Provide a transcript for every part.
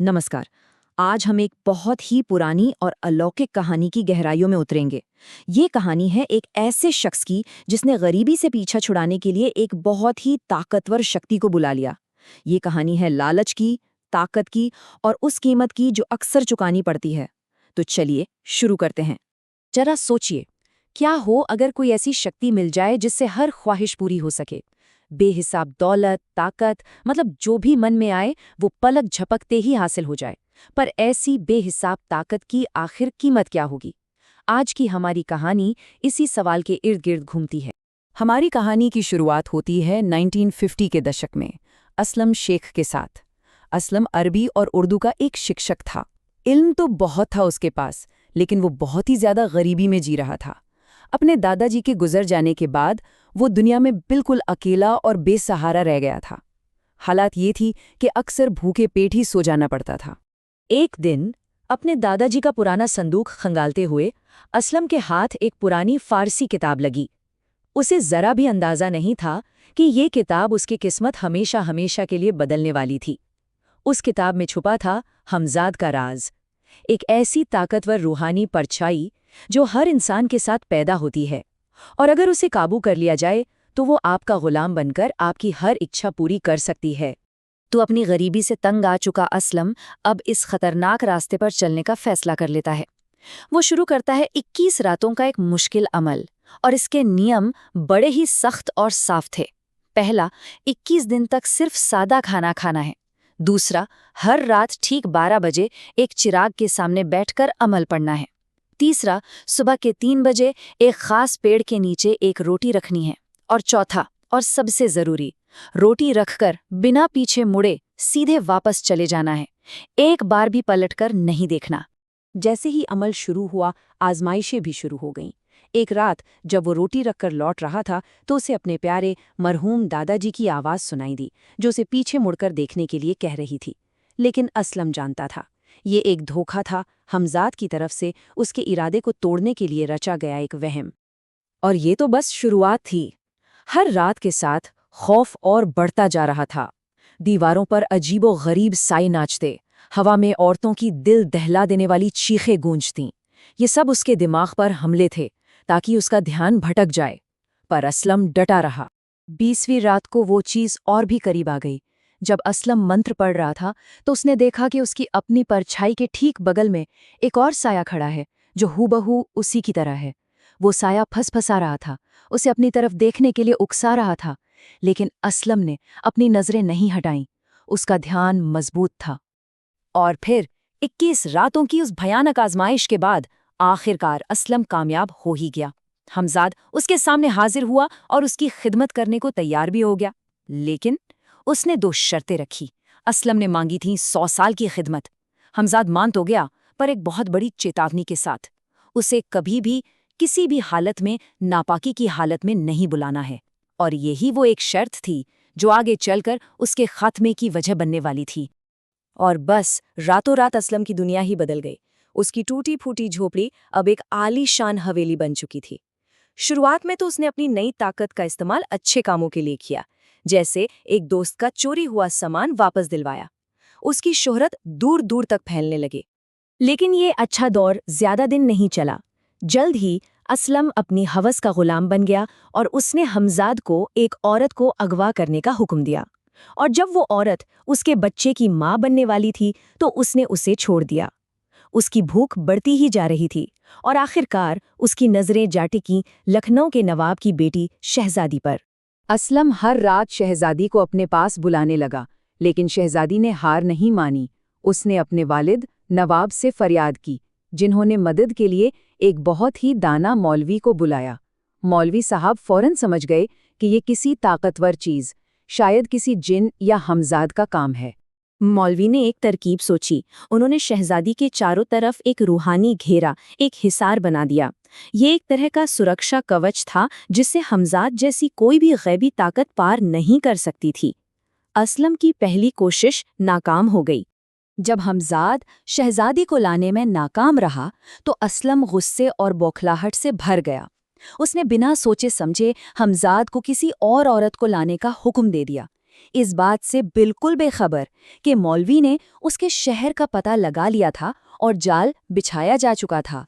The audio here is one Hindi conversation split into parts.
नमस्कार। आज हम एक बहुत ही पुरानी और अलौकिक कहानी की गहराइयों में उतरेंगे। ये कहानी है एक ऐसे शख्स की जिसने गरीबी से पीछा छुड़ाने के लिए एक बहुत ही ताकतवर शक्ति को बुला लिया। ये कहानी है लालच की, ताकत की और उस कीमत की जो अक्सर चुकानी पड़ती है। तो चलिए शुरू करते हैं। जरा सोचिए, क्या हो अगर कोई ऐसी शक्ति मिल जाए जिससे हर ख्वाहिश पूरी हो सके। बेहिसाब दौलत, ताकत, मतलब जो भी मन में आए वो पलक झपकते ही हासिल हो जाए। पर ऐसी बेहिसाब ताकत की आखिर कीमत क्या होगी? आज की हमारी कहानी इसी सवाल के इर्द गिर्द घूमती है। हमारी कहानी की शुरुआत होती है 1950 के दशक में, असलम शेख के साथ। असलम अरबी और उर्दू का एक शिक्षक था। इल्म तो बहुत था उसके पास, लेकिन वो बहुत ही ज्यादा गरीबी में जी रहा था। अपने दादाजी के गुजर जाने के बाद वो दुनिया में बिल्कुल अकेला और बेसहारा रह गया था। हालात ये थी कि अक्सर भूखे पेट ही सो जाना पड़ता था। एक दिन अपने दादाजी का पुराना संदूक खंगालते हुए असलम के हाथ एक पुरानी फारसी किताब लगी। उसे जरा भी अंदाजा नहीं था कि ये किताब उसकी किस्मत हमेशा हमेशा के लिए बदलने वाली थी। उस किताब में छुपा था हमजाद का राज, एक ऐसी ताकतवर रूहानी परछाई जो हर इंसान के साथ पैदा होती है, और अगर उसे काबू कर लिया जाए तो वो आपका गुलाम बनकर आपकी हर इच्छा पूरी कर सकती है। तो अपनी गरीबी से तंग आ चुका असलम अब इस खतरनाक रास्ते पर चलने का फैसला कर लेता है। वो शुरू करता है 21 रातों का एक मुश्किल अमल, और इसके नियम बड़े ही सख्त और साफ थे। पहला, 21 दिन तक सिर्फ सादा खाना खाना है। दूसरा, हर रात ठीक 12 बजे एक चिराग के सामने बैठकर अमल पढ़ना है। तीसरा, सुबह के 3 बजे एक खास पेड़ के नीचे एक रोटी रखनी है। और चौथा और सबसे जरूरी, रोटी रखकर बिना पीछे मुड़े सीधे वापस चले जाना है, एक बार भी पलटकर नहीं देखना। जैसे ही अमल शुरू हुआ, आजमाइशें भी शुरू हो गईं। एक रात जब वो रोटी रखकर लौट रहा था तो उसे अपने प्यारे मरहूम दादाजी की आवाज़ सुनाई दी, जो उसे पीछे मुड़कर देखने के लिए कह रही थी। लेकिन असलम जानता था, ये एक धोखा था, हमजाद की तरफ से उसके इरादे को तोड़ने के लिए रचा गया एक वहम। और ये तो बस शुरुआत थी। हर रात के साथ खौफ और बढ़ता जा रहा था। दीवारों पर अजीबो गरीब साए नाचते, हवा में औरतों की दिल दहला देने वाली चीखें गूंजतीं। ये सब उसके दिमाग पर हमले थे, ताकि उसका ध्यान भटक जाए। पर असलम डटा रहा। 20वीं रात को वो चीज़ और भी करीब आ गई। जब असलम मंत्र पढ़ रहा था तो उसने देखा कि उसकी अपनी परछाई के ठीक बगल में एक और साया खड़ा है, जो हूबहू उसी की तरह है। वो साया फसफसा रहा था, उसे अपनी तरफ देखने के लिए उकसा रहा था। लेकिन असलम ने अपनी नजरें नहीं हटाईं। उसका ध्यान मजबूत था। और फिर 21 रातों की उस भयानक आजमाइश के बाद आखिरकार असलम कामयाब हो ही गया। हमजाद उसके सामने हाजिर हुआ और उसकी खिदमत करने को तैयार भी हो गया। लेकिन उसने 2 शर्तें रखी। असलम ने मांगी थी 100 साल की खिदमत। हमजाद मान तो गया, पर एक बहुत बड़ी चेतावनी के साथ। उसे कभी भी किसी भी हालत में नापाकी की हालत में नहीं बुलाना है। और यही वो एक शर्त थी जो आगे चलकर उसके खात्मे की वजह बनने वाली थी। और बस रातों रात असलम की दुनिया ही बदल गई। उसकी टूटी फूटी झोपड़ी अब एक आलीशान हवेली बन चुकी थी। शुरुआत में तो उसने अपनी नई ताकत का इस्तेमाल अच्छे कामों के लिए किया, जैसे एक दोस्त का चोरी हुआ सामान वापस दिलवाया। उसकी शोहरत दूर दूर तक फैलने लगी। लेकिन ये अच्छा दौर ज्यादा दिन नहीं चला। जल्द ही असलम अपनी हवस का गुलाम बन गया और उसने हमजाद को एक औरत को अगवा करने का हुक्म दिया। और जब वो औरत उसके बच्चे की माँ बनने वाली थी तो उसने उसे छोड़ दिया। उसकी भूख बढ़ती ही जा रही थी और आखिरकार उसकी नजरें जा टिकीं लखनऊ के नवाब की बेटी शहजादी पर। असलम हर रात शहजादी को अपने पास बुलाने लगा, लेकिन शहजादी ने हार नहीं मानी। उसने अपने वालिद नवाब से फरियाद की, जिन्होंने मदद के लिए एक बहुत ही दाना मौलवी को बुलाया। मौलवी साहब फौरन समझ गए कि ये किसी ताकतवर चीज, शायद किसी जिन या हमजाद का काम है। मौलवी ने एक तरकीब सोची। उन्होंने शहजादी के चारों तरफ एक रूहानी घेरा, एक हिसार बना दिया। ये एक तरह का सुरक्षा कवच था जिससे हमजाद जैसी कोई भी गैबी ताकत पार नहीं कर सकती थी। असलम की पहली कोशिश नाकाम हो गई। जब हमजाद शहजादी को लाने में नाकाम रहा तो असलम गुस्से और बौखलाहट से भर गया। उसने बिना सोचे समझे हमजाद को किसी और औरत को लाने का हुक्म दे दिया। इस बात से बिल्कुल बेखबर कि मौलवी ने उसके शहर का पता लगा लिया था और जाल बिछाया जा चुका था।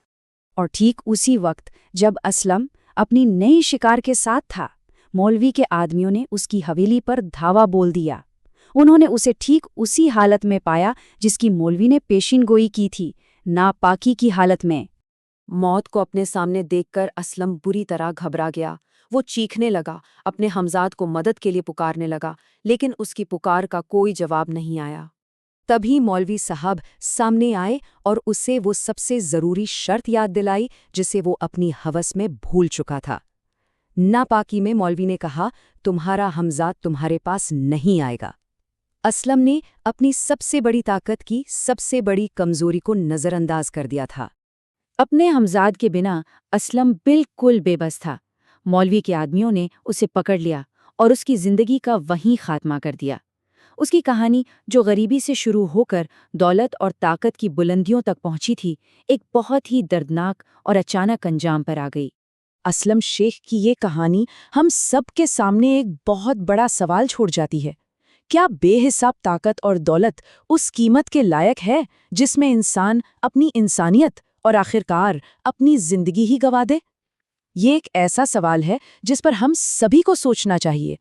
और ठीक उसी वक्त जब असलम अपनी नई शिकार के साथ था, मौलवी के आदमियों ने उसकी हवेली पर धावा बोल दिया। उन्होंने उसे ठीक उसी हालत में पाया जिसकी मौलवी ने पेशिनगोई की थी, नापाकी की हालत में। मौत को अपने सामने देखकर असलम बुरी तरह घबरा गया। वो चीखने लगा, अपने हमजाद को मदद के लिए पुकारने लगा, लेकिन उसकी पुकार का कोई जवाब नहीं आया। तभी मौलवी साहब सामने आए और उसे वो सबसे ज़रूरी शर्त याद दिलाई जिसे वो अपनी हवस में भूल चुका था। नापाकी में मौलवी ने कहा, तुम्हारा हमजाद तुम्हारे पास नहीं आएगा। असलम ने अपनी सबसे बड़ी ताकत की सबसे बड़ी कमजोरी को नज़रअंदाज कर दिया था। अपने हमजाद के बिना असलम बिल्कुल बेबस था। मौलवी के आदमियों ने उसे पकड़ लिया और उसकी जिंदगी का वहीं खात्मा कर दिया। उसकी कहानी, जो गरीबी से शुरू होकर दौलत और ताकत की बुलंदियों तक पहुंची थी, एक बहुत ही दर्दनाक और अचानक अंजाम पर आ गई। असलम शेख की ये कहानी हम सब के सामने एक बहुत बड़ा सवाल छोड़ जाती है। क्या बेहिसाब ताकत और दौलत उस कीमत के लायक है जिसमें इंसान अपनी इंसानियत और आखिरकार अपनी जिंदगी ही गंवा दे? ये एक ऐसा सवाल है जिस पर हम सभी को सोचना चाहिए।